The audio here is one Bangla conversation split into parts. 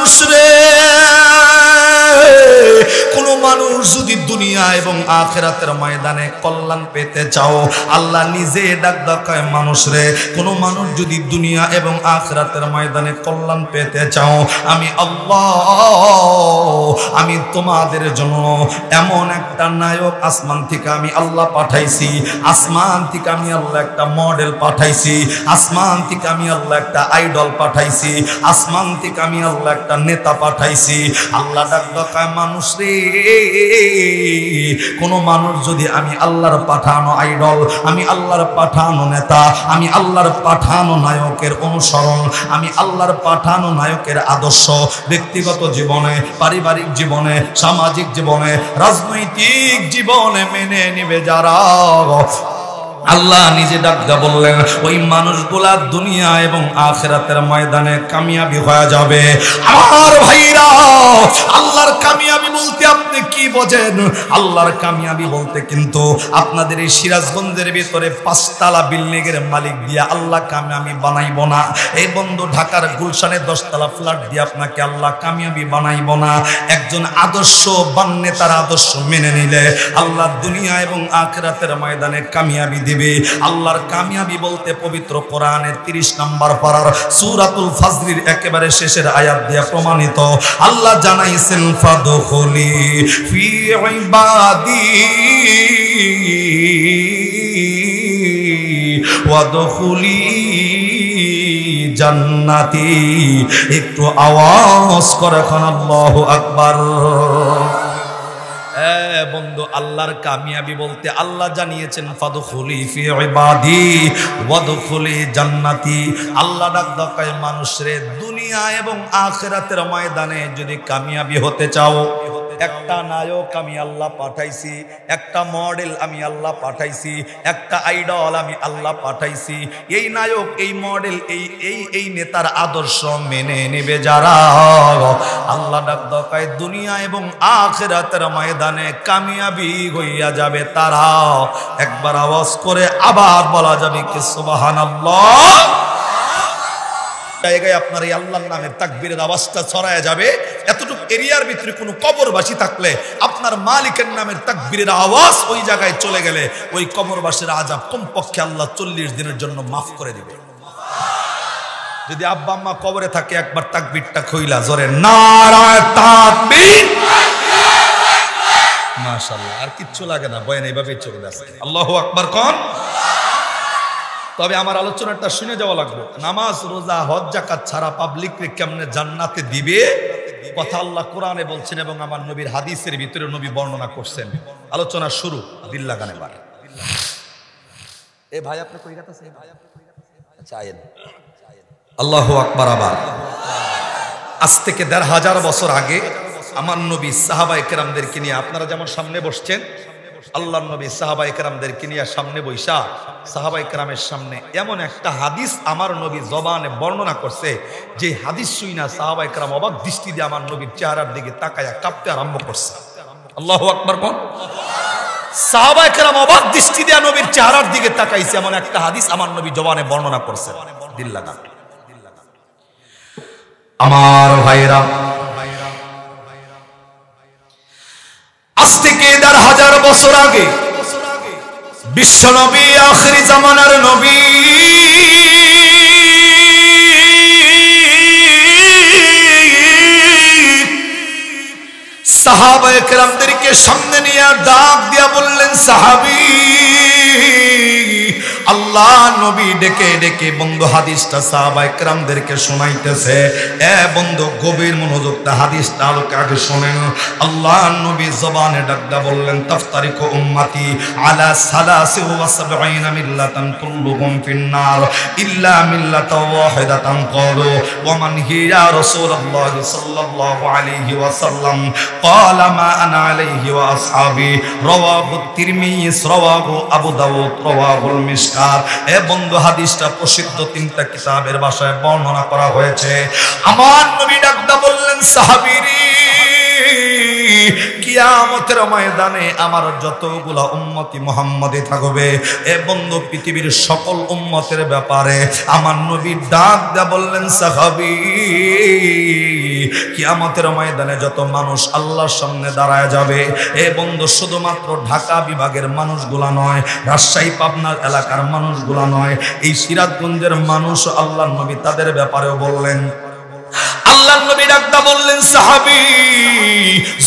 মানুষ রে, কোন মানুষ যদি দুনিয়া এবং আখিরাতের ময়দানে কল্যাণ পেতে চাও, আল্লাহ নিজে ডাক দেয় মানুষ রে, কোন মানুষ যদি দুনিয়া এবং আখিরাতের ময়দানে কল্যাণ পেতে চাও, আমি আল্লাহ আমি তোমাদের জন্য এমন একটা নায়ক আসমান থেকে আমি আল্লাহ পাঠাইছি, আসমান থেকে আমি আল্লাহ একটা মডেল পাঠাইছি, আসমান থেকে আমি আল্লাহ একটা আইডল পাঠাইছি, আসমান থেকে আমি আল্লাহ একটা নেতা পাঠাইছি। আল্লাহ ডাক দেয় মানুষ রে, কোন মানুষ যদি আমি আল্লাহর পাঠানো আইডল, আমি আল্লাহর পাঠানো নেতা, আমি আল্লাহর পাঠানো নায়কের অনুসরণ, আমি আল্লাহর পাঠানো নায়কের আদর্শ ব্যক্তিগত জীবনে, পারিবারিক জীবনে, সামাজিক জীবনে, রাজনৈতিক জীবনে মেনে নিবে যারা, আল্লাহ নিজে ডাক দিয়ে বললেন ওই মানুষগুলা দুনিয়া এবং আখিরাতের ময়দানে কামিয়াবি হয়ে যাবে। আমার ভাইরা, আল্লাহর কামিয়াবি বলতে আপনি কি বোঝেন? আল্লাহর কামিয়াবি বলতে কিন্তু আপনাদের এই সিরাজগঞ্জের ভিতরে 5 তলা বিল্ডিং এর মালিক দিয়া আল্লাহ কামিয়াবি বানাইব না। এই বন্ধু ঢাকার গুলশানে 10 তলা ফ্ল্যাট দিয়ে আপনাকে আল্লাহ কামিয়াবি বানাইব না। একজন আদর্শবান নেতার আদর্শ মেনে নিলে আল্লাহ দুনিয়া এবং আখিরাতের ময়দানে কামিয়াবি দিবে। আল্লাহর কামিয়াবি বলতে পবিত্র কোরআনের 30 নম্বর পারার সূরাতুল ফাজরের একেবারে শেষের আয়াত দিয়ে প্রমাণিত। আল্লাহ জানাইছেন ফাদখুলি ফি ইবাদি ওয়াদখুলি জান্নাতি। একটু আওয়াজ করে খান আল্লাহু আকবার। বন্ধু, আল্লাহর কামিয়াবি বলতে আল্লাহ জানিয়েছেন ফাদখুলি ফি ইবাদি ওয়াদখুলি জান্নাতি। আল্লাহ ডাক দেয় মানুষরে, দুনিয়া এবং আখিরাতের ময়দানে যদি কামিয়াবি হতে চাও, একটা নায়ক আমি আল্লাহ পাঠাইছি, একটা মডেল আমি আল্লাহ পাঠাইছি, একটা আইডল আমি আল্লাহ পাঠাইছি। এই নায়ক, এই মডেল, এই নেতার আদর্শ মেনে নেবে যারা, আল্লাহ ডাক দেয় দুনিয়া এবং আখিরাতের ময়দানে কামিয়াবি হইয়া যাবে তারা। একবার আওয়াজ করে আবার বলা যাবে কি সুবহানাল্লাহ। জায়গায় আপনার এই আল্লাহর নামের তাকবীরের আওয়াজটা ছড়ায় যাবে। এতটুকু এরিয়ার ভিতরে কোনো কবরবাসী থাকলে আপনার মালিকের নামের তাকবীরের আওয়াজ ওই জায়গায় চলে গেলে ওই কবরবাসীর আযাব কমপক্ষে আল্লাহ 40 দিনের জন্য মাফ করে দিবে। যদি আব্বা আম্মা কবরে থাকে, একবার তাকবীরটা কইলা জোরে নারায়ে তাকবীর, মাশাআল্লাহ। আর কিচ্ছু লাগে না, বয়ান এইভাবেই চলে যাচ্ছে। আল্লাহু আকবার কোন। তবে আমার আলোচনাটা শুনে যাওয়া লাগবে। নামাজ, রোজা, হজ, যাকাত ছাড়া পাবলিককে কেমনে জান্নাতে দিবে কথা আল্লাহ কোরআনে বলছেন এবং আমার নবীর হাদিসের ভিতরে নবী বর্ণনা করছেন। আলোচনা শুরু, দিল লাগানে বার। এ ভাই আপনি কই গেছেন? আচ্ছা আয়েন। আল্লাহু আকবার। আবার আজ থেকে 1500 বছর আগে আমার নবী সাহাবায়ে কেরামদেরকে নিয়ে, আপনারা যেমন সামনে বসছেন, আল্লাহর নবী সাহাবায়ে কেরামদেরকে নিয়ে সামনে বৈশা সাহাবায়ে কেরামের সামনে এমন একটা হাদিস আমার নবী জবানে বর্ণনা করছে, যে হাদিস শুইনা সাহাবায়ে কেরাম অবাক দৃষ্টি দিয়ে আমার নবীর চেহারার দিকে তাকায়া কাঁপতে আরম্ভ করছে। আল্লাহু আকবার কোন। সাহাবায়ে কেরাম অবাক দৃষ্টি দিয়ে নবীর চেহারার দিকে তাকাইছে, এমন একটা হাদিস আমার নবী জবানে বর্ণনা করছে। দিল লাগা। আমার ভাইরা, আজ থেকে 1500 বছর আগে বিশ্ব নবী, আখিরি জামানার নবী, সাহাবায়ে কেরামদেরকে সামনে নিয়ে ডাক দিয়া বললেন, সাহাবী, আল্লাহ নবী ডেকে ডেকে বন্ধু হাদিসটা সাহাবায়ে কেরামদেরকে শোনাইতেছে। বন্ধু গভীর মনোযোগটা হাদিসটা আলোকে আগে শোনেন। আল্লাহ নবী জবানে ডাকদা বললেন, তাফতারিকু উম্মতি আলা 73 মিল্লাতান কুল্লুহুম ফিন্নার ইল্লা মিল্লাতান ওয়াহিদাতান ক্বালু ওয়া মান হিয়া রাসূলুল্লাহ সাল্লাল্লাহু আলাইহি ওয়াসাল্লাম ক্বালা মা আনা আলাইহি ওয়া আসহাবি রাওয়াহু তিরমিজি রাওয়াহু আবু দাউদ রাওয়াহুল মিশকাত। বন্ধু হাদিসটা প্রসিদ্ধ 3টা কিতাবের ভাষায় বর্ণনা করা হয়েছে। আমার নবী ডাকদা বললেন, সাহাবীরি কিয়ামতের ময়দানে আমার যতগুলা উম্মতি মুহাম্মদী থাকবে, এ বন্ধু পৃথিবীর সকল উম্মতের ব্যাপারে আমার নবী ডাক দেয়া বললেন, সাহাবী কিয়ামতের ময়দানে যত মানুষ আল্লাহর সামনে দাঁড়ায় যাবে, এ বন্ধু শুধুমাত্র ঢাকা বিভাগের মানুষগুলা নয়, রাজশাহী পাবনার এলাকার মানুষগুলা নয়, এই সিরাজগঞ্জের মানুষ আল্লাহর নবী তাদের ব্যাপারেও বললেন। আল্লাহর নবী ডাকদা বললেন, সাহাবী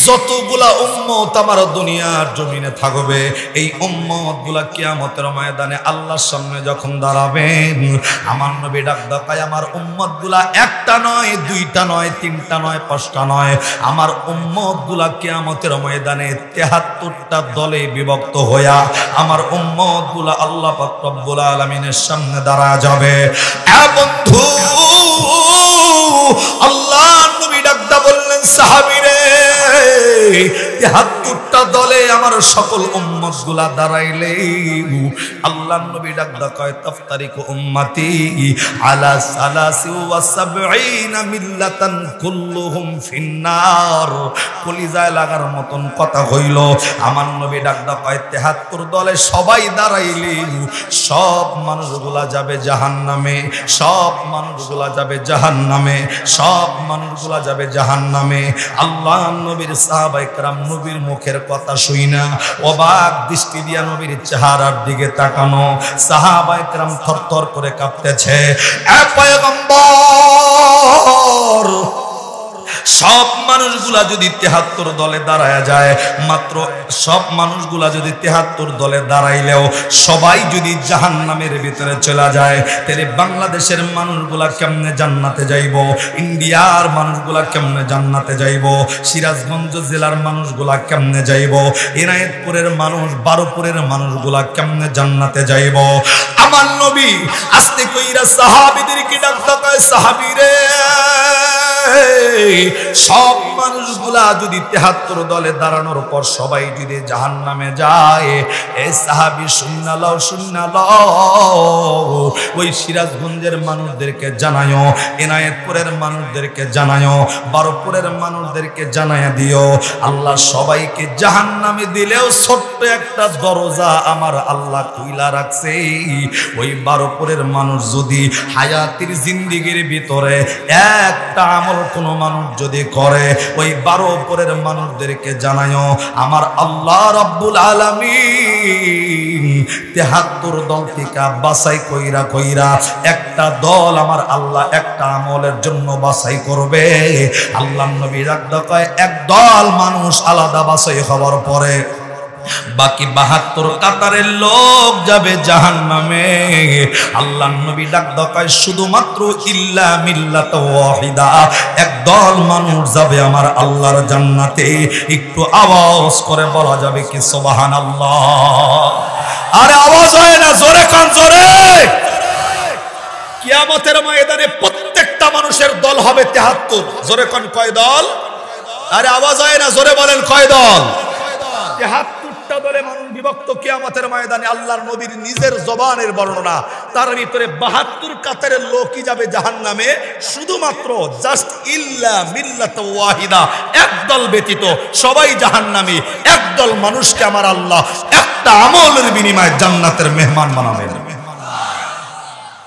যতগুলা উম্মত আমার দুনিয়ার জমিনে থাকবে, এই উম্মতগুলা কিয়ামতের ময়দানে আল্লাহর সামনে যখন দাঁড়াবেন, আমার নবী ডাকদা কয়, আমার উম্মতগুলা একটা নয়, দুইটা নয়, তিনটা নয়, পাঁচটা নয়, আমার উম্মতগুলা কিয়ামতের ময়দানে ৭৩টা দলে বিভক্ত হইয়া আমার উম্মতগুলা আল্লাহ পাক রব্বুল আলামিনের সামনে দাঁড়া যাবে। এ বন্ধু, আল্লাহ নবী ডাকদা বললেন, সাহাবীরে ৭৩টা দলে আমার সকল উম্মত গুলা দাঁড়াইলে আল্লাহ নবী ডাকদা কয়, তাফতারিকু উম্মতি আলা ৭৩ মিল্লাতান কুল্লুহুম ফিন্নার। কলিজায় লাগার মতন কথা হইল। আমার নবী ডাকদা কয়, ৭৩ দলে সবাই দাঁড়াইলে সব মানুষগুলা যাবে জাহান্নামে, সব মানুষগুলা যাবে জাহান্নামে, সব মানুষগুলা যাবে জাহান্নামে। আল্লাহ নবীর সাহাবায়ে কেরাম নবীর মুখের কথা শুই না অবাক দৃষ্টি দিয়া নবীর চেহারার দিকে তাকানো। সাহাবায়ে কেরাম থরথর করে কাঁপতেছে। এ পয়গম্বর, সব মানুষগুলা যদি ৭৩ দলে দাঁড়ায় যায়, মাত্র সব মানুষগুলা যদি ৭৩ দলে দাঁড়াইলেও সবাই যদি জাহান্নামের ভিতরে চলে যায়, তাহলে বাংলাদেশের মানুষগুলা কেমনে জান্নাতে যাইব? ইন্ডিয়ার মানুষগুলা কেমনে জান্নাতে যাইব? সিরাজগঞ্জ জেলার মানুষগুলা কেমনে যাইব? এনায়েতপুরের মানুষ, বারোপুরের মানুষগুলা কেমনে জান্নাতে যাইব? আমার নবী আস্তে কইরা সাহাবীদেরকে ডাকতে কয়, সাহাবীরে সব মানুষগুলা যদি ৭৩ দলে দাঁড়ানোর পর সবাই যদি জাহান্নামে যায়, এই সাহাবী শুনালাও শুনালাও, ওই সিরাজগঞ্জের মানুষদেরকে জানায়ও, এনায়েতপুরের মানুষদেরকে জানায়ও, বারোপুরের মানুষদেরকে জানায়া দিও, আল্লাহ সবাইকে জাহান্নামে দিলেও ছোট্ট একটা দরজা আমার আল্লাহ খুইলা রাখছে। ওই বারোপুরের মানুষ যদি হায়াতের জিন্দেগির ভিতরে একটা আমল কোনো মানুষ যদি করে, ওই বারোপুরের মানুষদেরকে জানায়ও আমার আল্লাহ রাব্বুল আলামিন ৭৩ দল থেকে বাছাই কইরা কইরা একটা দল আমার আল্লাহ একটা আমলের জন্য বাছাই করবে। আল্লাহ নবী রাখদা কয়, এক দল মানুষ আলাদা বাছাই হওয়ার পরে বাকি ৭২ কাতারের লোক যাবে জাহান্নামে। আল্লাহর নবী ডাকদা কয়, শুধুমাত্র ইল্লা মিল্লাত ওয়াহিদা, একদল মানুষ যাবে আমার আল্লাহর জান্নাতে। একটু আওয়াজ করে বলা যাবে কি সুবহানাল্লাহ? আরে আওয়াজ হয় না, জোরে কান জোরে। কিয়ামতের ময়দানে প্রত্যেকটা মানুষের দল হবে ৭৩। জোরে কান, কয় দল? আরে আওয়াজ হয় না, জোরে বলেন, কয় দল? ৭৩টা দলে মানুষ বিভক্ত কিয়ামতের ময়দানে। আল্লাহর নবীর নিজের জবানের বর্ণনা, তার ভিতরে ৭২ কাতারের লোকই যাবে জাহান্নামে, শুধুমাত্র জাস্ট ইল্লা মিল্লাত ওয়াহিদা, একদল ব্যতীত সবাই জাহান্নামী। একদল মানুষকে আমার আল্লাহ একটা আমলের বিনিময়ে জান্নাতের মেহমান বানাবেন।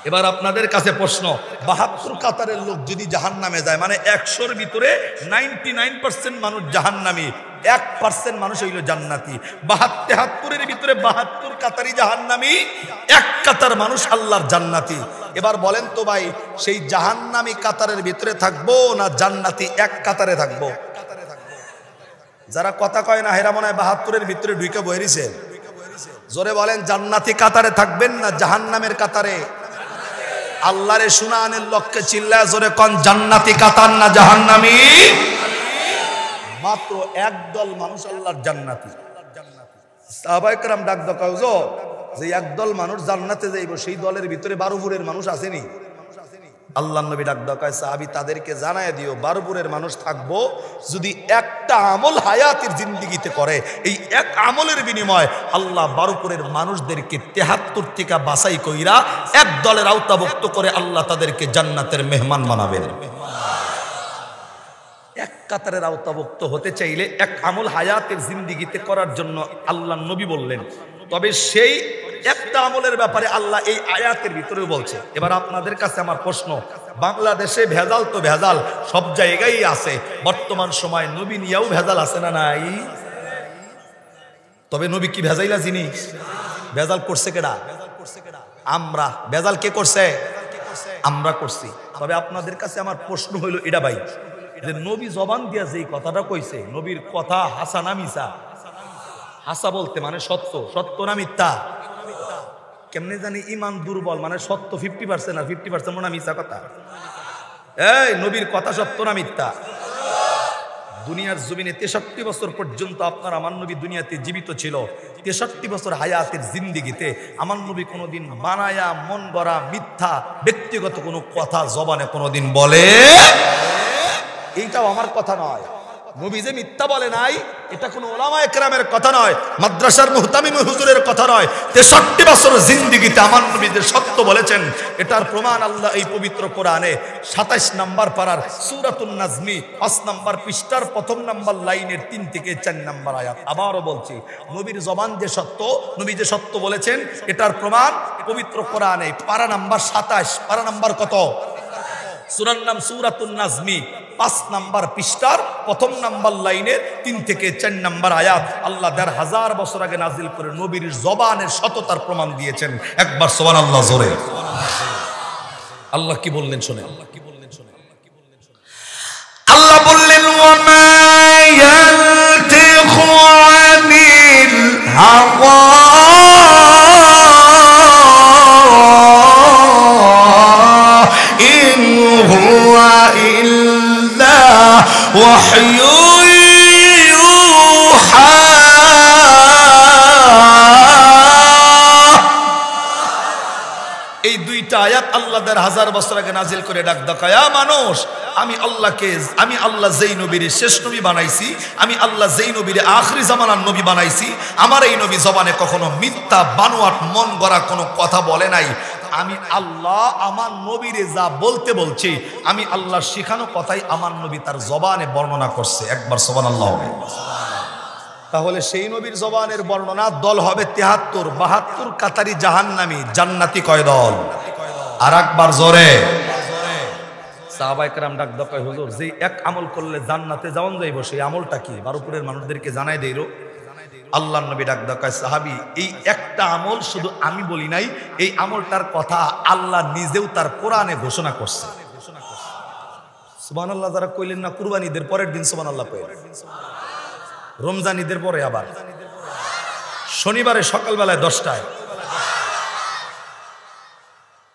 এবার আপনাদের কাছে প্রশ্ন, ৭২ কাতারের লোক যদি জাহান্নামে যায়, মানে ১০০-র ভিতরে 99% মানুষ জাহান্নামী, 1% মানুষ হইল জান্নাতি। ৭২-এর ভিতরে ৭২ কাতারই জাহান্নামী, 1 কাতার মানুষ আল্লাহর জান্নাতি। এবার বলেন তো ভাই, সেই জাহান্নামী কাতারের ভিতরে থাকবো না জান্নাতি 1 কাতারে থাকবো? যারা কথা কয় না হেরা মনে হয় ৭২-এর ভিতরে ঢুকে বইরিছে। জোরে বলেন, জান্নাতি কাতারে থাকবেন না জাহান্নামের কাতারে? আল্লাহরে শুনানের লক্ষ্যে চিল্লায় জোরে কোন, জান্নাতি কাতার না জাহান্নামী? মাত্র একদল মানুষ আল্লাহর জান্নাতি। সাহাবায়ে কেরাম ডাক দেয় যে একদল মানুষ জান্নাতে যাইব, সেই দলের ভিতরে বারোপুরের মানুষ আসেনি? আল্লাহর নবী ডাক দেয়, সাহাবী তাদেরকে জানায় দিও, বারোপুরের মানুষ থাকবো যদি একটা আমল হায়াতের জিন্দেগিতে করে, এই এক আমলের বিনিময়ে আল্লাহ বারোপুরের মানুষদেরকে ৭৩ থেকে বাছাই কইরা এক দলের আওতাভুক্ত করে আল্লাহ তাদেরকে জান্নাতের মেহমান বানাবেন। এক কাতারের আওতাভুক্ত হতে চাইলে এক আমল হায়াতের জিন্দিগিতে করার জন্য আল্লাহ নবী বললেন। তবে সেই একটা আমলের ব্যাপারে আল্লাহ এই আয়াতের ভিতরেও বলছে। এবার আপনাদের কাছে আমার প্রশ্ন, বাংলাদেশে ভেজাল তো ভেজাল সব জায়গায় আছে, বর্তমান সময় নবী নিয়েও ভেজাল আছে না নাই? তবে নবী কি ভেজাইলা জিনিস? ভেজাল করছে কেডা? আমরা। ভেজাল কে করছে? আমরা করছি। তবে আপনাদের কাছে আমার প্রশ্ন হইল এটা ভাই, যে নবী জবান দিয়া যে কথাটা কইছে, নবীর কথা হাসা না মিছা? হাসা বলতে মানে সত্য, সত্য না মিথ্যা? কেমনে জানি ইমান দুর্বল, মানে সত্য 50% আর 50% মনে মিথ্যা কথা। এই নবীর কথা সত্য না মিথ্যা? দুনিয়ার জমিনে 63 বছর পর্যন্ত আপনার আমার নবী দুনিয়াতে জীবিত ছিল। 63 বছর হায়াতের জিন্দিগিতে আমার নবী কোনোদিন বানায়া মন গড়া মিথ্যা ব্যক্তিগত কোনো কথা জবানে কোনোদিন বলে? এইটাও আমার কথা নয়। নবী যে মিথ্যা বলে নাই এটা কোনো ওলামায়ে কেরামের কথা নয়, মাদ্রাসার মুহতামিম হুজুরের কথা নয়। 63 বছর জিন্দিগিতে আমার নবী যে সত্য বলেছেন এটার প্রমাণ আল্লাহ এই পবিত্র কোরআনে 27 নম্বর পারার সূরাতুন নাজমি 5 নম্বর পৃষ্ঠার 1 নম্বর লাইনের 3 থেকে 4 নম্বর আয়াত। আবারও বলছি, নবীর জবান যে সত্য, নবী যে সত্য বলেছেন এটার প্রমাণ পবিত্র কোরআনে পারা নাম্বার 27, পারা নাম্বার কত? সূরার নাম সূরাতুন নাজমি 5 নম্বর পৃষ্ঠার 1 নম্বর লাইনের 3 থেকে 4 নম্বর আয়াত। আল্লাহ 1000 বছর আগে নাজিল করে নবীর জবানের সততার প্রমাণ দিয়েছেন। একবার সুবহানাল্লাহ জোরে। আল্লাহ কি বললেন শুনেন। আল্লাহ বললেন ওয়ামা ইয়ানতিকু আনিল হাওয়া وحي يوحى এই দুইটা আয়াত আল্লাহ 1000 বছর আগে নাজিল করে ডাক দেখায়া মানুষ, আমি আল্লাহ যেই নবীর শেষ নবী বানাইছি, আমি আল্লাহ যেই নবীর আখরি জামানার নবী বানাইছি, আমার এই নবী জবানে কখনো মিথ্যা বানোয়াট মন গড়া কোনো কথা বলে নাই। আমি আল্লাহ আমার নবীরে যা বলতে বলছি, আমি আল্লাহর শিখানো কথাই আমার নবী তার জবানে বর্ণনা করছে। একবার সুবহানাল্লাহ হবে। তাহলে সেই নবীর জবানের বর্ণনা দল হবে 73, 72 কাতারি জাহান্নামী, জান্নাতি কয় দল? আর একবার জোরে। সাহাবায়ে কেরাম ডাক দেয়, হুজুর যে এক আমল করলে জান্নাতে যাওয়া যাইব সেই আমলটা কি? বারোপুরের মানুষদেরকে জানাই দেইরো। আল্লাহর নবী ডাক দেয়, সাহাবী এই একটা আমল শুধু আমি বলি নাই, এই আমলটার কথা আল্লাহ নিজেও তার কোরআনে ঘোষণা করছে। সুবহানাল্লাহ যারা কইলেন না কুরবানি ঈদের পরের দিন সুবহানাল্লাহ কইলেন, রমজান ঈদের পরে আবার শনিবারে সকালবেলায় 10টায়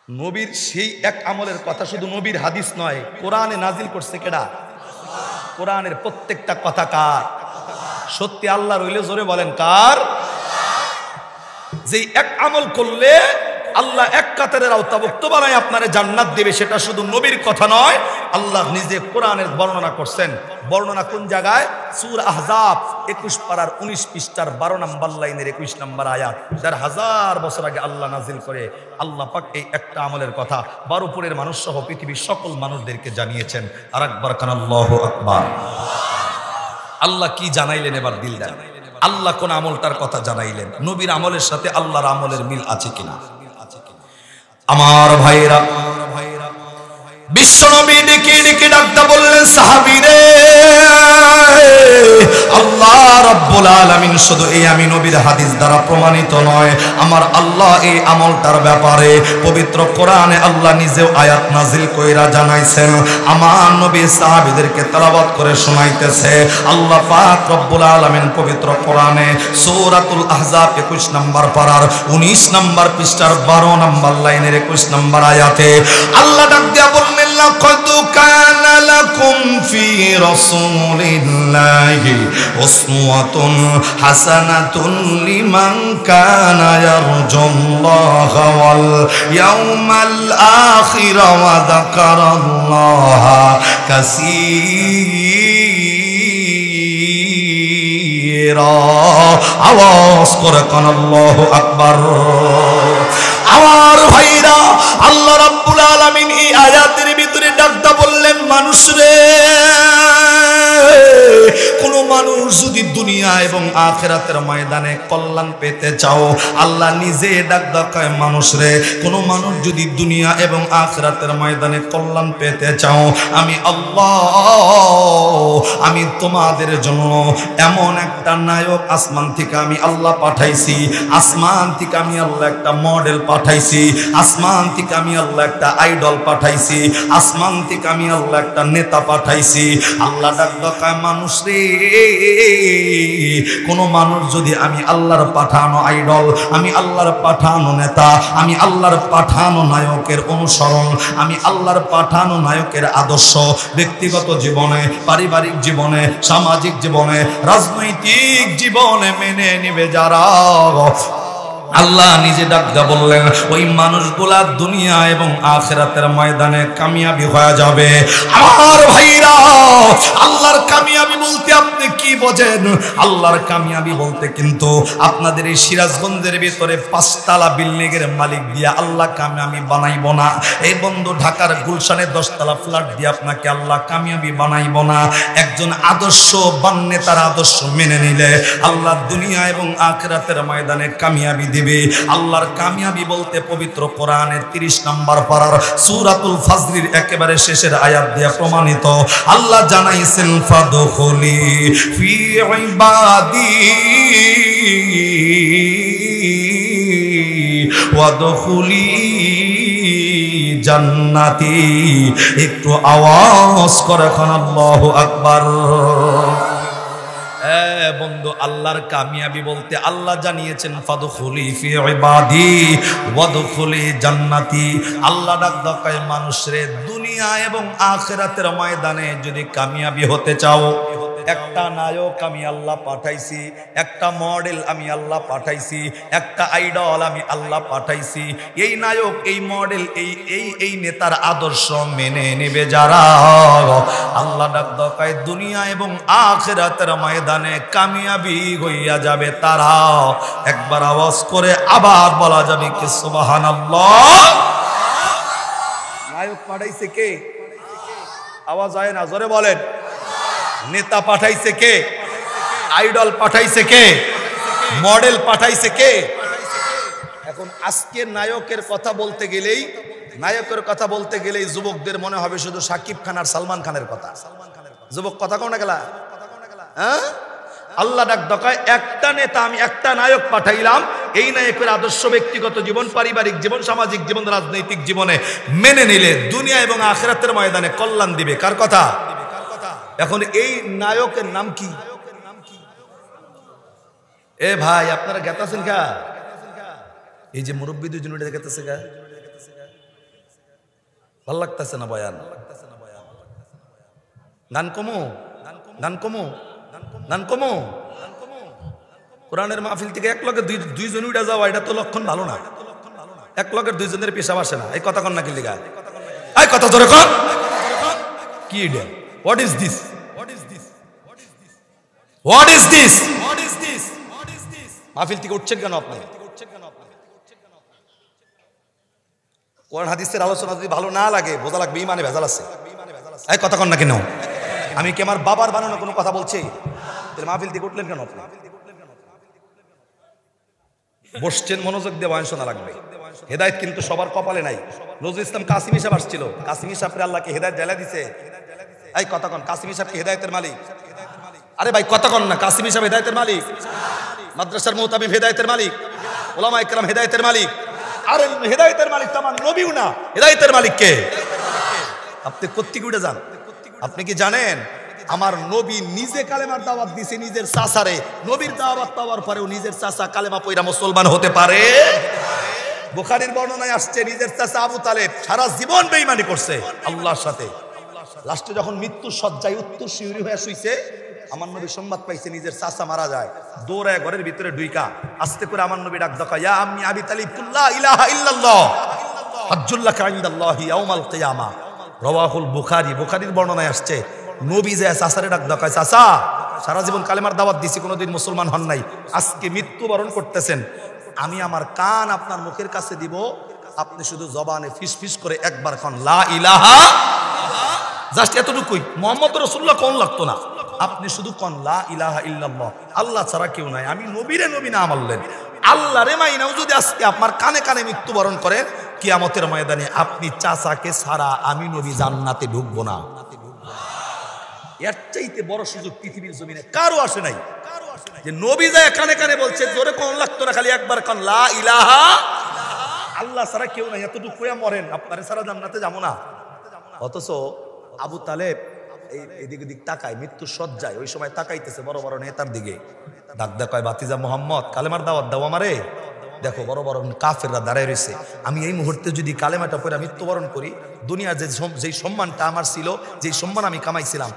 নবীর সেই এক আমলের কথা শুধু নবীর হাদিস নয়, কোরআনে নাজিল করছে কেডা? কোরআনের প্রত্যেকটা কথা কার? সত্যি আল্লাহ রইলে জোরে বলেন কার? যে এক আমল করলে আল্লাহ এক কাতারের আওতাভুক্ত বানায় আপনারে জান্নাত দেবে, সেটা শুধু নবীর কথা নয়, আল্লাহ নিজে কোরআনের বর্ণনা করছেন। বর্ণনা কোন জায়গায়? সূরা আহজাব 21 পারার 19 পৃষ্ঠার 12 নম্বর লাইনের 21 নম্বর আয়াত। 1000 বছর আগে আল্লাহ নাজিল করে আল্লাহ পাক এই একটা আমলের কথা বারোপুরের মানুষ সহ পৃথিবীর সকল মানুষদেরকে জানিয়েছেন। আর একবার কান আল্লাহু আকবার। আল্লাহ কি জানাইলেন এবার দিল দেন। আল্লাহ কোন আমলটার কথা জানাইলেন, নবীর আমলের সাথে আল্লাহর আমলের মিল আছে কিনা? আমার ভাইরা, বিশ্ব নবী ডেকে ডেকে ডাকতে বললেন, সাহাবীরে আল্লাহ রাব্বুল আলামিন শুধু এই আমি নবীর হাদিস দ্বারা প্রমাণিত নয়, আমার আল্লাহ এই আমলটার ব্যাপারে পবিত্র কোরআনে আল্লাহ নিজেও আয়াত নাজিল কইরা জানাইছেন। আমার নবী সাহাবীদেরকে তেলাওয়াত করে শোনাইতেছে। আল্লাহ পাক রব্বুল আলামিন পবিত্র কোরআনে সূরাতুল আহজাব 21 নম্বর পারার 19 নম্বর পৃষ্ঠার 12 নম্বর লাইনের 21 নম্বর আয়াতে আল্লাহ ডাক দিয়া বললেন, লাকাদ কানা লাকুম ফি রাসূলিল্লাহি উসওয়াতুন হাসানাতুন লিমান কানা ইয়ারজুল্লাহা ওয়াল ইয়াউমাল আখির ওয়া যাকারাল্লাহা কাসীরা। আওয়াজ করে কান আল্লাহু আকবার। আমার ভাইরা, আল্লাহ রাব্বুল আলামিন এই আয়াতের ভিতরে ডাকটা বললেন, মানুষ রে যদি দুনিয়া এবং আখিরাতের ময়দানে কল্যাণ পেতে চাও, আল্লাহ নিজে ডাক দেয় মানুষ রে, কোন মানুষ যদি দুনিয়া এবং আখিরাতের ময়দানে কল্যাণ পেতে চাও, আমি আল্লাহ আমি তোমাদের জন্য এমন একটা নায়ক আসমান থেকে আমি আল্লাহ পাঠাইছি, আসমান থেকে আমি আল্লাহ একটা মডেল পাঠাইছি, আসমান থেকে আমি আল্লাহ একটা আইডল পাঠাইছি, আসমান থেকে আমি আল্লাহ একটা নেতা পাঠাইছি। আল্লাহ ডাক দেয় মানুষ রে, কোন মানুষ যদি আমি আল্লাহর পাঠানো আইডল, আমি আল্লাহর পাঠানো নেতা, আমি আল্লাহর পাঠানো নায়কের অনুসরণ, আমি আল্লাহর পাঠানো নায়কের আদর্শ ব্যক্তিগত জীবনে, পারিবারিক জীবনে, সামাজিক জীবনে, রাজনৈতিক জীবনে মেনে নিবে যারা, আল্লাহ নিজে ডাকদা বললেন ওই মানুষগুলা দুনিয়া এবং আখিরাতের ময়দানে কামিয়াবি হয়ে যাবে। আমার ভাইরা, আল্লাহর কামিয়াবি বলতে আপনি কি বোঝেন? আল্লাহর কামিয়াবি বলতে কিন্তু আপনাদের এই সিরাজগঞ্জের ভিতরে 5 তলা বিল্ডিং এর মালিক দিয়া আল্লাহ কামিয়াবি বানাইব না। এই বন্ধু ঢাকার গুলশানে 10 তলা ফ্ল্যাট দিয়ে আপনাকে আল্লাহ কামিয়াবি বানাইব না। একজন আদর্শবান নেতার আদর্শ মেনে নিলে আল্লাহ দুনিয়া এবং আখিরাতের ময়দানে কামিয়াবি দিবে। আল্লাহর কামিয়াবি বলতে পবিত্র কোরআনের 30 নম্বর পারার সূরাতুল ফাজরের একেবারে শেষের আয়াত দিয়ে প্রমাণিত। আল্লাহ জানাইছেন ফাদখুলি ফি ইবাদি ওয়াদখুলি জান্নাতি। একটু আওয়াজ করে এখন আল্লাহু আকবার। বন্ধু, আল্লাহর কামিয়াবি বলতে আল্লাহ জানিয়েছেন ফাদখুলি ফি ইবাদি ওয়াদখুলি জান্নাতি। আল্লাহ ডাক দেয় মানুষরে, দুনিয়া এবং আখিরাতের ময়দানে যদি কামিয়াবি হতে চাও, একটা নায়ক আমি আল্লাহ পাঠাইছি, একটা মডেল আমি আল্লাহ পাঠাইছি, একটা আইডল আমি আল্লাহ পাঠাইছি। এই নায়ক, এই মডেল, এই নেতার আদর্শ মেনে নেবে যারা, আল্লাহ ডাক দেয় দুনিয়া এবং আখিরাতের ময়দানে কামিয়াবি হইয়া যাবে তারা। একবার আওয়াজ করে আবার বলা যাবে কি সুবহানাল্লাহ। নায়ক পাঠাইছে কে? আওয়াজ হয় না, জোরে বলেন। নেতা পাঠাইছে কে? আইডল পাঠাইছে কে? মডেল পাঠাইছে কে? এখন আজকে নায়কের কথা বলতে গেলেই যুবকদের মনে হবে শুধু শাকিব খান আর সালমান খানের কথা। যুবক কথা কোন গেলা? হ্যাঁ, আল্লাহ ডাক দেয় একটা নেতা আমি একটা নায়ক পাঠাইলাম, এই নায়কের আদর্শ ব্যক্তিগত জীবন, পারিবারিক জীবন, সামাজিক জীবন, রাজনৈতিক জীবনে মেনে নিলে দুনিয়া এবং আখিরাতের ময়দানে কল্যাণ দিবে। কার কথা? এখন এই নায়কের নাম কি? এ ভাই, আপনারা গেতাছেন কা? এই যে মুরব্বী দুজন উঠে গেতেছে কা, ভাল লাগতেছে না বয়ান? গান কমো, গান কমো, গান কমো। কোরআনের মাহফিল থেকে এক লগে দুইজন উঠে যাওয়া, এটা তো লক্ষণ ভালো না। এক লগের দুইজনের পেশাব আসে না। এই কথা কন না কি লিগা? এই কথা জোরে কর। কি এটা? What is this? What is this? What is this? What is this? What is this? মাহফিল থেকে উঠছেন কেন আপনি? কোরআন হাদিসের আলোচনা যদি ভালো না লাগে, বোঝা লাগবে ইমানে ভেজাল আছে। এই কথা কন না কেন? আমি কি আমার বাবার বানানো কোনো কথা বলছি? তাহলে মাহফিল থেকে উঠলেন কেন আপনি? বসছেন, মনোযোগ দিয়ে বয়ান শোনা লাগবে। হেদায়েত কিন্তু সবার কপালে নাই। নজরুল ইসলাম কাসিমি সাহেব আসছিল, কাসিমি সাহেবকে আল্লাহকে হেদায়েত জ্বালা দিছে। এই কথা কন, কাসিমি সাহেব কি হেদায়েতের মালিক? আরে ভাই কথা কন না, কাসিমি সাহেব হেদায়েতের মালিক, মাদ্রাসার মুতাবিব হেদায়েতের মালিক, উলামা ইকরাম হেদায়েতের মালিক। আরে হেদায়েতের মালিক তো আমার নবীও না, হেদায়েতের মালিক কে? আপনি কোত্থেকে উঠে যান? আপনি কি জানেন আমার নবী নিজে কালেমার দাওয়াত দিছে নিজের চাচারে? নবীর দাওয়াত পাওয়ার পরেও নিজের চাচা কালেমা পয়রা মুসলমান হতে পারে? বুখারীর বর্ণনায় আসছে নিজের চাচা আবু তালেব সারা জীবন বেঈমানি করছে আল্লাহর সাথে। লাস্টে যখন মৃত্যুর শয্যায় উত্তর শিউরি হয়ে শুইছে, আমার নবী সংবাদ পাইছে নিজের চাচা মারা যায়। দৌড়ায় ঘরের ভিতরে ঢুইকা আস্তে করে আমার নবী ডাক দেয়, ইয়া আম্মি আবি তালিব কুল্লা ইলাহা ইল্লাল্লাহ হাজ্জুল্লাকা ইনদাল্লাহি ইয়াউমাল কিয়ামা। রাওয়াহুল বুখারী। বুখারীর বর্ণনায় আসছে নবী যে চাচারে ডাক দেয়, চাচা সারা জীবন কালেমার দাওয়াত দিছি, কোনোদিন মুসলমান হন নাই, আজকে মৃত্যুবরণ করতেছেন, আমি আমার কান আপনার মুখের কাছে দিব, আপনি শুধু জবানে ফিস ফিস করে একবার খান লা ইলাহা, জাস্ট এতটুকুই। মুহাম্মদ রাসূলুল্লাহ কোন লাগতো না, আপনি শুধু কন লা ইলাহা ইল্লাল্লাহ, আল্লাহ ছাড়া কেউ নাই। আমি নবীরে নবী না মানলেন, আল্লাহরে মাইনাও যদি আজকে আপনার কানে কানে মৃত্যুবরণ করেন, কিয়ামতের ময়দানে আপনি চাচাকে ছাড়া আমি নবী জান্নাতে ঢুকবো না। এর চাইতে বড় সুযোগ পৃথিবীর জমিনে কারো আসে নাই, যে নবী যায় কানে কানে বলছে, জোরে কোন লাগতো না, খালি একবার কন লা ইলাহা আল্লাহ ছাড়া কেউ নাই, এতটুকু কইয়া মরেন, আপনারে ছাড়া জান্নাতে যাবো না। অথচ আবু তালেব এদিক ওদিক তাকায়, মৃত্যুর সজ্জায়, ওই সময় তাকাইতেছে বড় বড় নেতার দিকে, ডাক দেখায়, বাতিজা মোহাম্মদ কালেমার দাওয়াত দাও আমারে। দেখো বড় বড় কাফেররা দাঁড়ায় রয়েছে, আমি এই মুহূর্তে যদি কালেমাটা পড়ে মৃত্যুবরণ করি, দুনিয়ার যেই সম্মানটা আমার ছিল, যেই সম্মান আমি কামাইছিলাম,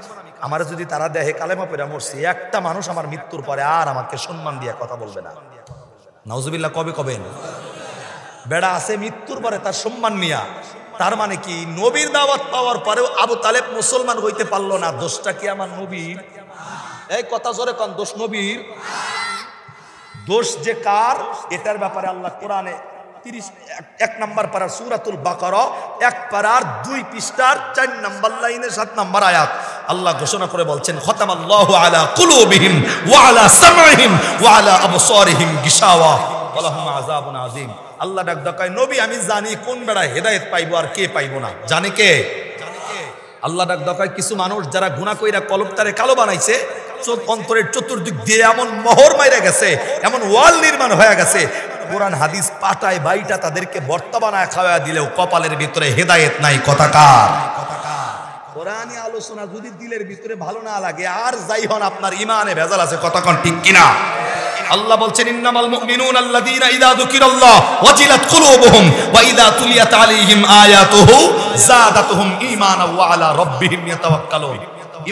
আমার যদি তারা দেখে কালেমা পড়ে মরছি, একটা মানুষ আমার মৃত্যুর পরে আর আমাকে সম্মান দিয়ে কথা বলবে না। নাউজুবিল্লাহ কবে কবেন? বেড়া আছে মৃত্যুর পরে তার সম্মান নিয়া। তার মানে কি, নবীর দাওয়াত পাওয়ার পরেও আবু তালেব মুসলমান হইতে পারলো না, দোষটা কি আমার নবীর? এই কথা জোরে কোন, দোষ নবীর? দোষ যে কার, এটার ব্যাপারে আল্লাহ কোরআনে 31 নম্বর পারা সূরাতুল বাকারা 1 পারার 2 পৃষ্ঠার 4 নম্বর লাইনে 7 নম্বর আয়াত আল্লাহ ঘোষণা করে বলছেন, খতামাল্লাহু আলা কুলুবিহিম ওয়া আলা সামঈহিম ওয়া আলা আবসারিহিম গিশাওয়া ওয়া লাহুম আযাবুন আযীম। আল্লাহ ডাক দেখায়, নবী আমি জানি কোন বেড়া হেদায়েত পাইবো আর কে পাইবো না, জানে কে? আল্লাহ ডাক দেখায়, কিছু মানুষ যারা গুনাহ কইরা কলবটারে কালো বানাইছে, অন্তরের চতুর্দিক দিয়ে এমন মোহর মাইরা গেছে, এমন ওয়াল নির্মাণ হয়ে গেছে, কোরআন হাদিস পাটায় বাইটা তাদেরকে ভর্তা বানায় খাওয়া দিলেও কপালের ভিতরে হেদায়েত নাই। কথাকার কোরআনী আলোচনা যদি দিলের ভিতরে ভালো না লাগে, আর যাই হন আপনার ইমানে ভেজাল আছে। কথাকার ঠিক কিনা? আল্লাহ বলছেন, ইন্নামাল মুমিনুনা আল্লাযীনা ইযা যুকিরাল্লাহ ওয়াজিলাত কুলুবুহুম ওয়া ইযা তুলিয়াত আলাইহিম আয়াতুহু যাদাতুহুম ঈমানা ওয়া আলা রাব্বিহিম ইয়াতাওয়াক্কালুন।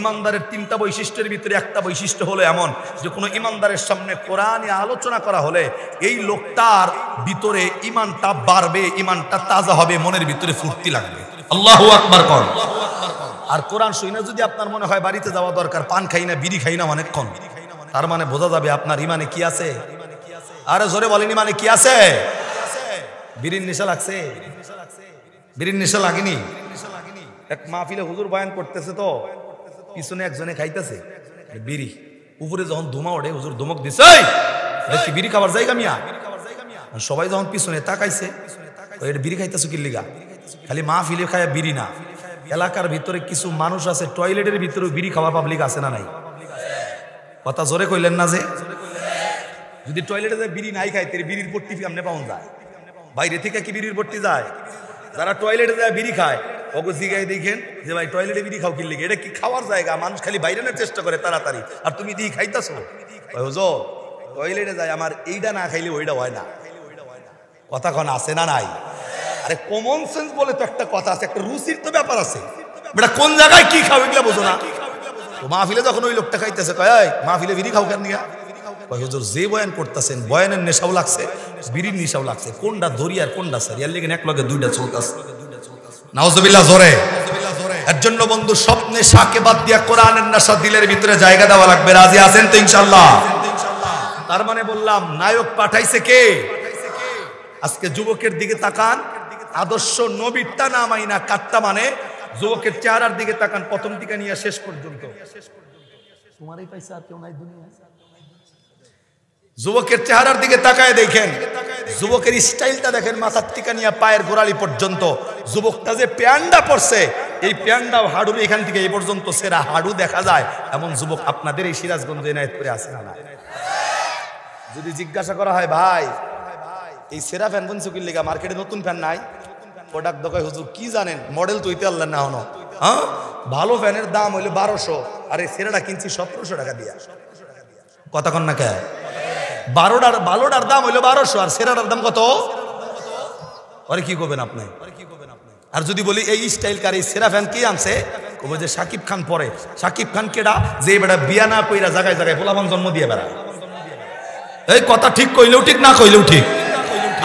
ইমানদারের 3টা বৈশিষ্ট্যের ভিতরে একটা বৈশিষ্ট্য হলো এমন, যে কোনো ইমানদারের সামনে কোরআনে আলোচনা করা হলে এই লোকটার ভিতরে ইমানটা বাড়বে, ইমানটা তাজা হবে, মনের ভিতরে ফুর্তি লাগবে। আল্লাহু আকবার কর। আর কোরআন শুনে যদি আপনার মনে হয় বাড়িতে যাওয়া দরকার, পান খাই না বিড়ি খাই না অনেকক্ষণ, তার মানে বোঝা যাবে আপনার ইমানে কি আছে। আরে জোরে বলেন, ইমানে কি আছে? বিড়ির নেশা লাগছে? বিড়ির নেশা লাগেনি? এক মাহফিলে হুজুর বয়ান করতেছে, তো পিছনে একজনে খাইতেছে বিড়ি, উপরে যখন ধুমা ওঠে, হুজুর ধমক দিছে, কি বিড়ি খাবার জায়গা মিয়া? সবাই যখন পিছনে তাকাইছে, এটা বিড়ি খাইতেছো কি লিগা? খালি মাহফিলে খায় বিড়ি না, এলাকার ভিতরে কিছু মানুষ আছে টয়লেটের ভিতরে বিড়ি খাওয়া পাবলিক আছে না নাই? কথা জোরে কইলেন না? যে যদি টয়লেটে যায় বিড়ি নাই খায়, তাহলে বিড়ির পট্টি সামনে পাওয়া যায়? বাইরে থেকে কি বিড়ির পট্টি যায়? যারা টয়লেটে যায় বিড়ি খায়, ওকে জিগাই দেখেন যে ভাই টয়লেটে বিড়ি খাও কি লিগে? এটা কি খাওয়ার জায়গা? মানুষ খালি বাইরে নেওয়ার চেষ্টা করে তাড়াতাড়ি, আর তুমি দিয়ে খাইতেছো। হুজুর টয়লেটে যায়, আমার এইটা না খাইলে ওইটা হয় না। কথা কোন আছে না নাই? আরে কমন সেন্স বলে তো একটা কথা আছে, একটা রুচির তো ব্যাপার আছে। বেটা কোন জায়গায় কি খাও এগুলা বোঝো না? মাহফিলে যখন ওই লোকটা খাইতেছে, কয় এই মাহফিলে বিড়ি খাও কেন নিয়া? কয় হুজুর যে বয়ান করতেছেন, বয়ানের নেশাও লাগছে, বিড়ির নেশাও লাগছে, কোনটা ধরি আর কোনটা সারি, আর লেগে এক লগে দুইটা চলতেছে। নাউজুবিল্লাহ জোরে। এর জন্য বন্ধু, সব নেশাকে বাদ দিয়া কোরআনের নেশা দিলের ভিতরে জায়গা দেওয়া লাগবে। রাজি আছেন তো ইনশাআল্লাহ? তার মানে বললাম, নায়ক পাঠাইছে কে? আজকে যুবকের দিকে তাকান, আদর্শ নবীরটা না মাইনা কাটটা, মানে যুবকের চেহারার দিকে তাকান, প্রথম থেকে নিয়ে শেষ পর্যন্ত। তোমারই পয়সা আর কেউ নাই দুনিয়ায়। যুবকের চেহারার দিকে তাকায় দেখেন, যুবকের স্টাইলটা দেখেন, মাথার থেকে নিয়ে পায়ের গোড়ালি পর্যন্ত। যুবকটা যে প্যান্ডা পরছে, এই প্যান্ডাও হাড়ুর এখান থেকে এই পর্যন্ত সেরা হাড়ু দেখা যায়, এমন যুবক আপনাদের এই সিরাজগঞ্জ এনায়েতপুরে আছে না? যদি জিজ্ঞাসা করা হয়, ভাই এই সেরা ফ্যান কোন চুকির লিগা, মার্কেটে নতুন ফ্যান নাই? প্রোডাক্ট দেখায়, হুজুর কি জানেন, মডেল তো ইতে আল্লাহ না হনো। হ্যাঁ, ভালো ফ্যানের দাম হইলো 1200, আর এই সেরাটা কিনছি 1700 টাকা দিয়া। কথা কন না কে? ভালোটার দাম হইলো 1200, আর সেরাটার দাম কত? আরে কি করবেন আপনি? আর যদি বলি এই স্টাইল কার, এই সেরা ফ্যান কে আনছে? কবে যে শাকিব খান পরে। শাকিব খান কেডা? যে বেটা বিয়া না কইরা জায়গায় জায়গায় পোলাপান জন্ম দিয়ে বেড়ায়। এই কথা ঠিক কইলেও ঠিক, না কইলেও ঠিক।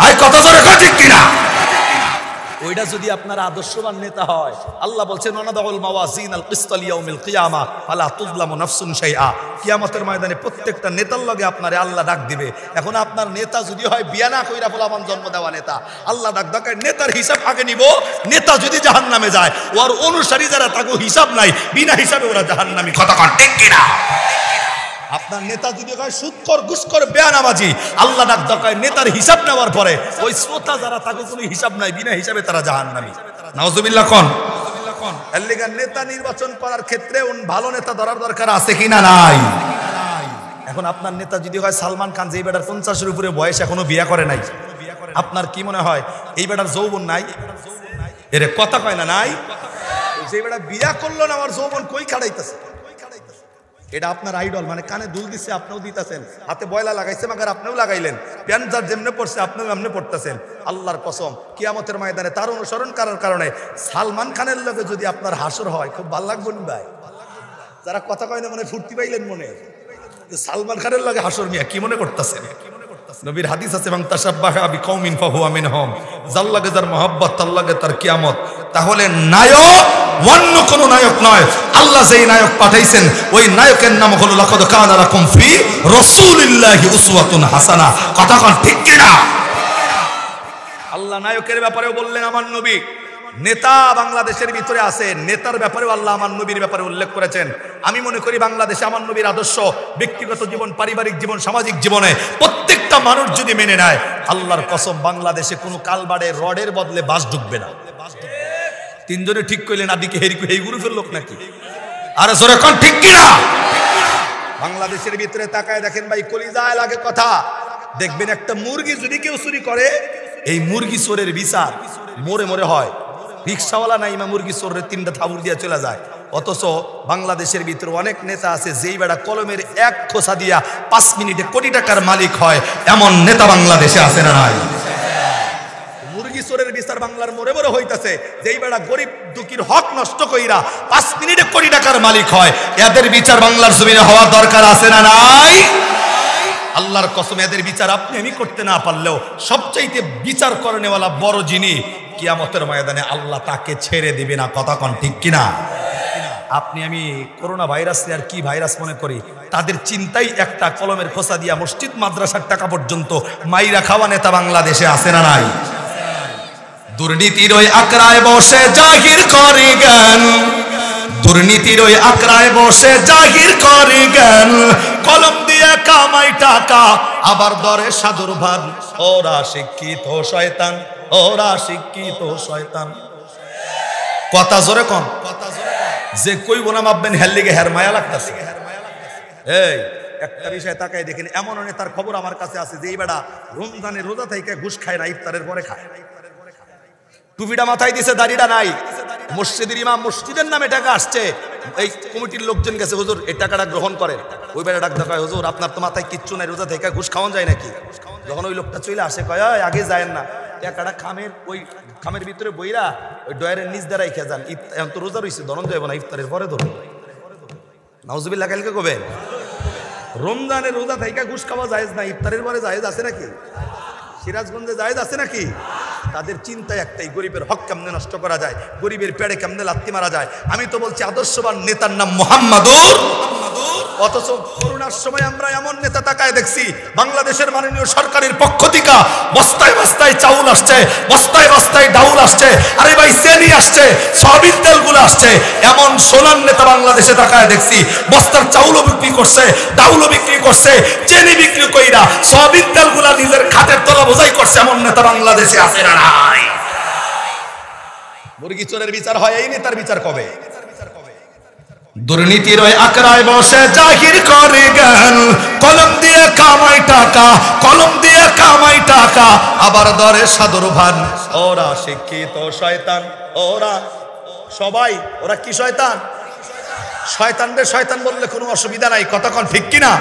আই কথা জোরে কয় ঠিক কিনা? ওইটা যদি আপনার আদর্শবান নেতা হয়, আল্লাহ বলছেন ওয়ানাদাউল মাওয়াজিন আল কিসতা লিয়াউমিল কিয়ামা ফালা তুযলামু নাফসুন শাইআ। কিয়ামতের ময়দানে প্রত্যেকটা নেতার লগে আপনারে আল্লাহ ডাক দিবে। এখন আপনার নেতা যদি হয় বিয়া না কইরা পোলাপান জন্ম দেওয়া নেতা, আল্লাহ ডাক দেয় নেতার হিসাব আগে নিব। নেতা যদি জাহান্নামে যায়, ওর অনুসারী যারা তাকে হিসাব নাই, বিনা হিসাবে ওরা জাহান্নামী। কথা কন ঠিক কিনা? আপনার নেতা যদি হয় সুদখোর, ঘুষখোর, বেয়ানামাজি, আল্লাহ ডাক দেয় নেতার হিসাব নেওয়ার পরে ওই শ্রোতা যারা তাকে কোনো হিসাব নাই, বিনা হিসাবে তারা জাহান্নামী। নাউজুবিল্লাহ কোন এর লিগা নেতা নির্বাচন করার ক্ষেত্রে ভালো নেতা ধরার দরকার আছে কিনা নাই? এখন আপনার নেতা যদি হয় সালমান খান, যে বেটার 50-এর উপরে বয়স, এখনো বিয়ে করে নাই, আপনার কি মনে হয় এই বেটার যৌবন নাই? এর কথা কয় না নাই? যে বেটা বিয়া করলো না, আমার যৌবন কই কাটাইতেছে? এটা আপনার আইডল, মানে কানে দুল দিচ্ছে আপনিও দিতেছেন, হাতে বয়লা লাগাইছে মাগার আপনিও লাগাইলেন, প্যান্ট যার যেমনে পড়ছে আপনিও এমনি পড়তেছেন। আল্লাহর কসম কিয়ামতের ময়দানে তার অনুসরণ করার কারণে সালমান খানের লগে যদি আপনার হাসর হয়, খুব ভালো লাগবে না ভাই? যারা কথা কয় না মনে ফুর্তি পাইলেন মনে, সালমান খানের লগে হাসর মিয়া কি মনে করতেছেন? নবীর হাদিস আছে মান তাশাব্বাহা বিকওমিন ফাহুয়া মিনহুম, যার লাগে যার মহব্বত তার লাগে তার কিয়ামত। তাহলে নায়ক অন্য কোন নায়ক নয়, আল্লাহ যেই নায়ক পাঠাইছেন ওই নায়কের নাম হলো লাকাদ কানা লাকুম ফি রাসূলিল্লাহি উসওয়াতুন হাসানাহ। কথা কোন ঠিক কিনা? আল্লাহ নায়কের ব্যাপারেও বললেন আমার নবী। নেতা বাংলাদেশের ভিতরে আছে, নেতার ব্যাপারেও আল্লাহ আমার নবীর ব্যাপারে উল্লেখ করেছেন। আমি মনে করি বাংলাদেশে আমার নবীর আদর্শ ব্যক্তিগত জীবন, পারিবারিক জীবন, সামাজিক জীবনে প্রত্যেকটা মানুষ যদি মেনে নেয়, আল্লাহর কসম বাংলাদেশে কোনো কালবাড়ে রডের বদলে বাস ঢুকবে না। তিনজনে ঠিক কইলেন, আদিকে হেই গ্রুপের লোক নাকি? আরে জোরে কোন ঠিক কিনা? বাংলাদেশের ভিতরে তাকায় দেখেন ভাই, কলিজায় লাগে কথা। দেখবেন একটা মুরগি যদি কেউ চুরি করে, এই মুরগি চোরের বিচার মোরে মোরে হয়। রিক্সাওয়ালা নাই মা মুরগি চোরের 3টা থাবুর দিয়ে চলে যায়। অথচ বাংলাদেশের ভিতরে অনেক নেতা আছে যেই বেড়া কলমের এক খোসা দিয়া 5 মিনিটে কোটি টাকার মালিক হয়, এমন নেতা বাংলাদেশে আছে না নাই? মুরগি চোরের বিচার বাংলার মোরে মোরে হইতাছে, যেই বেড়া গরিব দুঃখীর হক নষ্ট কইরা 5 মিনিটে কোটি টাকার মালিক হয়, এদের বিচার বাংলার জমিনে হওয়ার দরকার আছে না নাই? আল্লাহর কসম এদের বিচার আপনি আমি করতে না পারলেও সবচাইতে বিচার করেনেওয়ালা বড় যিনি, কিয়ামতের ময়দানে আল্লাহ তাকে ছেড়ে দিবে না। কথা কোন ঠিক কিনা? আপনি আমি করোনা ভাইরাস আর কি ভাইরাস মনে করি, তাদের চিন্তাই একটা, কলমের খোসা দিয়া মসজিদ মাদ্রাসার টাকা পর্যন্ত মাইরা খাওয়া নেতা বাংলাদেশে আছে না নাই? দুর্নীতির ওই আকড়ায় বসে জাহির করে জ্ঞান, দুর্নীতির ওই আকড়ায় বসে জাহির করে জ্ঞান, কলম দিয়ে কামাই টাকা আবার দরে সাধুর ভান, ওরা শিক্ষিত শয়তান, ওরা শিক্ষিত শয়তান। কথা জোরে কোন? যে কইব না মাপবেন হের লিগে হের মায়া লাগতেছে। এই একটা বিষয় তাকাই দেখেন, এমন নেতার খবর আমার কাছে আছে যে এই বেটা রমজানে রোজা থেকে ঘুষ খায় না, ইফতারের পরে খায়। টুপিটা মাথায় দিছে, দাড়িটা নাই। মসজিদের ইমাম মসজিদের নামে টাকা আসছে, এই কমিটির লোকজন গেছে, হুজুর এই টাকাটা গ্রহণ করেন। ওই বেটা ডাক দেখায়, হুজুর আপনার তো মাথায় কিচ্ছু নাই, রোজা থেকে ঘুষ খাওয়ান যায় নাকি? যখন ওই লোকটা চলে আসে কয় আগে যায় না, টাকাটা খামের ভিতরে বইরা ওই ডয়ারের নিচ দ্বারাই খেয়ে যান, এখন তো রোজা রয়েছে ধরন যাইব না, ইফতারের পরে ধরুন। নাউজুবিল্লাহ কালকে কবেন? রমজানে রোজা থেকে ঘুষ খাওয়া জায়েজ না, ইফতারের পরে জায়েজ আছে নাকি? সিরাজগঞ্জে জায়েজ আছে নাকি? তাদের চিন্তা একটাই, গরিবের হক কেমনে নষ্ট করা যায়, গরিবের পেড়ে কেমনে লাত্তি মারা যায়। আমি তো বলছি আদর্শবান নেতার নাম মুহাম্মাদুর। অথচ করোনার সময় আমরা এমন নেতা তাকায় দেখছি, বাংলাদেশের মাননীয় সরকারের পক্ষ থেকে বস্তায় বস্তায় চাউল আসছে, বস্তায় বস্তায় ডাউল আসছে, আরে ভাই চেনি আসছে, সয়াবিন তেলগুলো আসছে। এমন সোনার নেতা বাংলাদেশে তাকায় দেখছি, বস্তার চাউলও বিক্রি করছে, ডাউলও বিক্রি করছে, চেনি বিক্রি কইরা সয়াবিন তেলগুলা নিজের খাতের তলা বোঝাই করছে। এমন নেতা বাংলাদেশে আছে না নাই? মুরগি চোরের বিচার হয়, এই নেতার বিচার কবে? দুর্নীতির ওই আকড়ায় বসে জাহির করে জ্ঞান, কলম দিয়ে কামাই টাকা, কলম দিয়ে কামাই টাকা আবার দরে সাদর ভান, ওরা শিক্ষিত শয়তান। ওরা সবাই, ওরা কি শয়তান? শয়তানদের শয়তান বললে কোনো অসুবিধা নাই। কথা কোন ঠিক কিনা?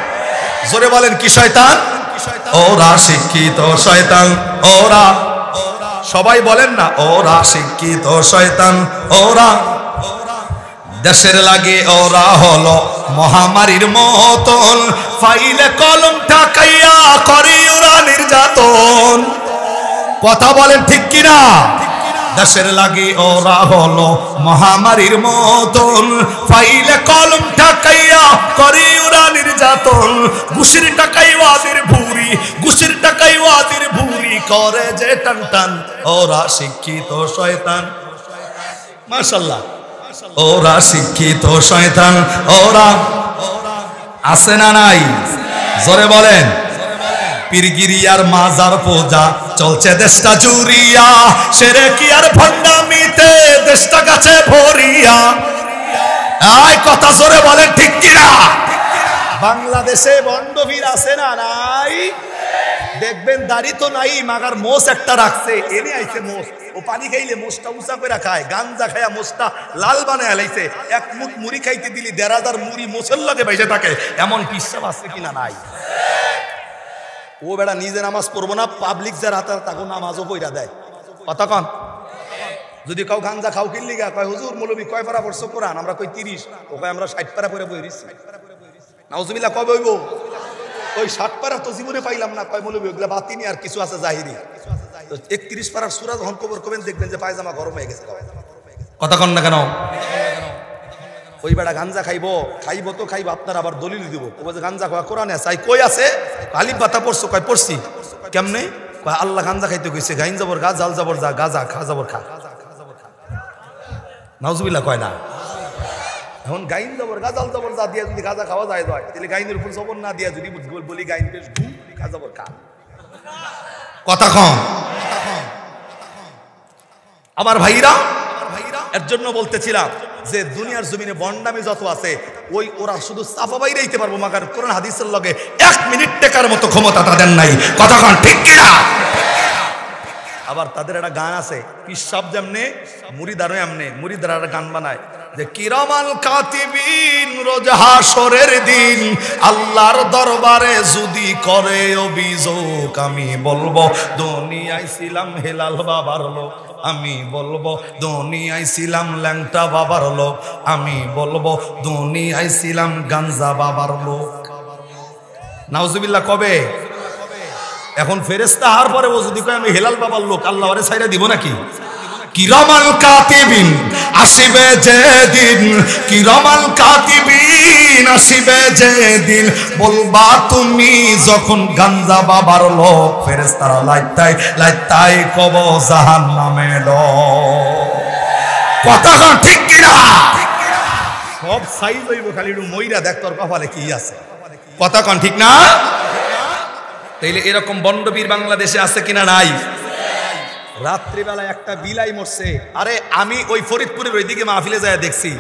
জোরে বলেন কি শয়তান? ওরা শিক্ষিত শয়তান, ওরা সবাই বলেন না, ওরা শিক্ষিত শয়তান। ওরা দেশের লাগে ওরা হলো মহামারীর মতন, ফাইলে কলম ঠাকাইয়া করে ওরা নির্যাতন। কথা বলেন ঠিক কিনা? দেশের লাগি ওরা হলো মহামারীর মতন, ফাইলে কলম ঠাকাইয়া করি ওরা নির্যাতন, ঘুষের টাকাই ওয়াদের ভুরি, ঘুষের টাকাই ওয়াদের ভুরি করে যে টান টান, ওরা শিক্ষিত শয়তান। মাশাআল্লাহ, ওরা শিক্ষিত শয়তান, ওরা আছে না নাই? জোরে বলেন। পীরগিরিয়ার মাজার পূজা চলছে দেশটা জুড়িয়া, সেরে কি আর ভণ্ডামিতে দেশটা কাছে ভরিয়া। আয় কথা জোরে বলেন ঠিক কিনা? বাংলাদেশে বন্ডভীর আছে না নাই? দেখবেন দাড়ি তো নাই, মাগার মোষ একটা রাখছে, এনে আইছে মোষ, ও পানি খাইলে মোষটা উঁচা করে খায়, গাঞ্জা খায়া মোষটা লাল বানায় লাইছে, এক মুঠ মুড়ি খাইতে দিলি ১,৫০০ মুড়ি মোষের লাগে বাইসে থাকে, এমন পিসাব আছে কিনা নাই? ও বেড়া নিজে নামাজ পড়বো না, পাবলিক যারা হাতে তাকে নামাজও পইরা দেয়। কতক্ষণ যদি কাউ গাঞ্জা খাও কিনলি গা, কয় হুজুর মৌলবী কয় পারা পড়ছো কোরআন? আমরা কই ৩০, ও কয় আমরা ৬০ পারা পড়ে বই দিচ্ছি। নাউজুবিল্লাহ কবে হইব? ওই ৬০ পারা তো জীবনে পাইলাম না, কয় মৌলবী ওগুলা বাতিনি আর কিছু আছে জাহিরি। ৩১ পারার সূরা যখন কবর করবেন দেখবেন যে পায়জামা গরম হয়ে গেছে। কতক্ষণ না কেন? ওই বেড়া গাঞ্জা খাইবো তো খাইবো, আপনার আবার দলিল দিব, ও বলছে গাঞ্জা খাওয়া কোরআনে আছে। কই আছে? আলিফ বাতা পড়ছো? কয় পড়ছি। কেমনে? কয় আল্লাহ গাঞ্জা খাইতে কইছে, গাইন যাবর গা, জাল যাবর যা, গাজা খা যাবর খা। নাউজুবিল্লাহ কয় না? এখন গাইন যাবর গা, জাল যাবর যা দিয়া যদি গাজা খাওয়া যায় তাহলে গাইনের উপর জবর না দিয়া যদি বলি গাইন বেশ ঘু খা যাবর খা। কথা কম। আমার ভাইরা, এর জন্য বলতেছিলাম যে দুনিয়ার জমিনে বন্ডামি যত আছে ওই ওরা শুধু চাপা বাইরে দিতে পারবো, মাগার কোরআন হাদিসের লগে 1 মিনিট টেকার মতো ক্ষমতা তাদের নাই। কতক্ষণ ঠিক কিনা? আবার তাদের একটা গান আছে, পিসাব যেমনে মুরিদারও এমনে, মুরিদার একটা গান বানায় যে কিরামাল কাতিবিন রোজ হাসরের দিন আল্লাহর দরবারে যদি করে অভিযোগ, আমি বলবো দুনিয়ায় ছিলাম হেলাল বাবার লোক, আমি বলবো দুনিয়ায় ছিলাম ল্যাংটা বাবার লোক, আমি বলবো দুনিয়ায় ছিলাম গাঞ্জা বাবার লোক। নাউজুবিল্লাহ কবে? এখন ফেরেশতা হওয়ার পরে ও যদি কয় আমি হেলাল বাবার লোক, আল্লাহ ওরে ছাইরা দিব নাকি? কিরামাল কাতিবিন আসিবে যেদিন, কিরামাল কাতিবিন আসিবে যেদিন, বলবা তুমি যখন গাঞ্জা বাবার লোক, ফেরেশতারা লাইতাই লাইতাই কব জাহান্নামে লোক। কথা ঠিক কিনা? সব সাইজ হইব, খালি একটু মইরা দেখ তোর কপালে কি আছে। কথা ঠিক না? তাইলে এরকম বন্ডবীর বাংলাদেশে আছে কিনা নাই? রাত্রিবেলা একটা বিলাই মরছে, আরে আমি ওই ফরিদপুরের ওইদিকে মাহফিলে যায় দেখছি।